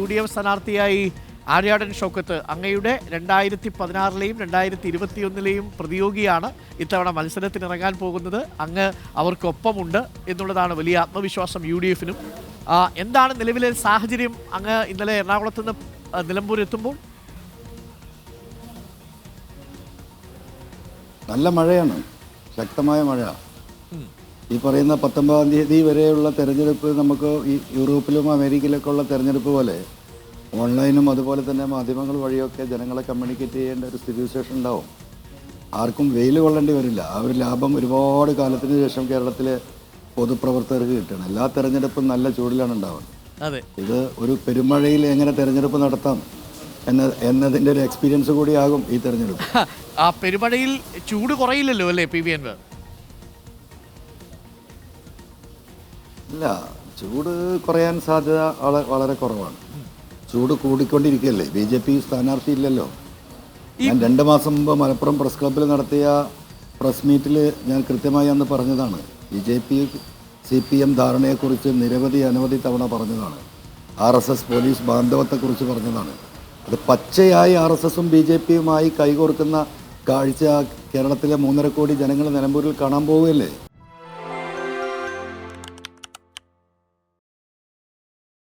UDF സ്ഥാനാർത്ഥിയായി ആര്യാടൻ ഷൗക്കത്ത് അങ്ങയുടെ 2016-ലെയും 2021-ലെയും പ്രതിയോഗിയാണ് ഇത്തവണ മത്സരത്തിനിറങ്ങാൻ പോകുന്നത്. അങ്ങ് അവർക്കൊപ്പമുണ്ട് എന്നുള്ളതാണ് വലിയ ആത്മവിശ്വാസം UDF-നും. എന്താണ് നിലവിലെ സാഹചര്യം? അങ്ങ് ഇന്നലെ എറണാകുളത്ത് നിന്ന് നിലമ്പൂർ എത്തുമ്പോൾ നല്ല മഴയാണ്, ശക്തമായ മഴ. ഈ പറയുന്ന 19-ാം തീയതി വരെയുള്ള തെരഞ്ഞെടുപ്പ് നമുക്ക് ഈ യൂറോപ്പിലും അമേരിക്കയിലൊക്കെ ഉള്ള തെരഞ്ഞെടുപ്പ് പോലെ ഓൺലൈനും അതുപോലെ തന്നെ മാധ്യമങ്ങൾ വഴിയൊക്കെ ജനങ്ങളെ കമ്മ്യൂണിക്കേറ്റ് ചെയ്യേണ്ട ഒരു സ്ഥിതിവിശേഷം ഉണ്ടാവും. ആർക്കും വെയിൽ കൊള്ളേണ്ടി വരില്ല. ആ ഒരു ലാഭം ഒരുപാട് കാലത്തിന് ശേഷം കേരളത്തിലെ പൊതുപ്രവർത്തകർക്ക് കിട്ടണം. എല്ലാ തെരഞ്ഞെടുപ്പും നല്ല ചൂടിലാണ് ഉണ്ടാവുന്നത്. ഇത് ഒരു പെരുമഴയിൽ എങ്ങനെ തെരഞ്ഞെടുപ്പ് നടത്താം എന്നതിൻ്റെ ഒരു എക്സ്പീരിയൻസ് കൂടിയാകും ഈ തെരഞ്ഞെടുപ്പ്. ആ പെരുമഴയിൽ ചൂട് കുറയില്ലല്ലോ അല്ലേ PV Anwar? ഇല്ല, ചൂട് കുറയാൻ സാധ്യത വളരെ കുറവാണ്. ചൂട് കൂടിക്കൊണ്ടിരിക്കുകയല്ലേ. BJP സ്ഥാനാർത്ഥി ഇല്ലല്ലോ. ഞാൻ 2 മാസം മുമ്പ് മലപ്പുറം പ്രസ് ക്ലബ്ബിൽ നടത്തിയ പ്രസ് മീറ്റിൽ ഞാൻ കൃത്യമായി അന്ന് പറഞ്ഞതാണ്. BJP CPM ധാരണയെക്കുറിച്ച് അനവധി തവണ പറഞ്ഞതാണ്. RSS പോലീസ് ബാന്ധവത്തെക്കുറിച്ച് പറഞ്ഞതാണ്. അത് പച്ചയായി RSSും BJPയുമായി കൈകോർക്കുന്ന കാഴ്ച കേരളത്തിലെ 3.5 കോടി ജനങ്ങൾ നിലമ്പൂരിൽ കാണാൻ പോവുകയല്ലേ.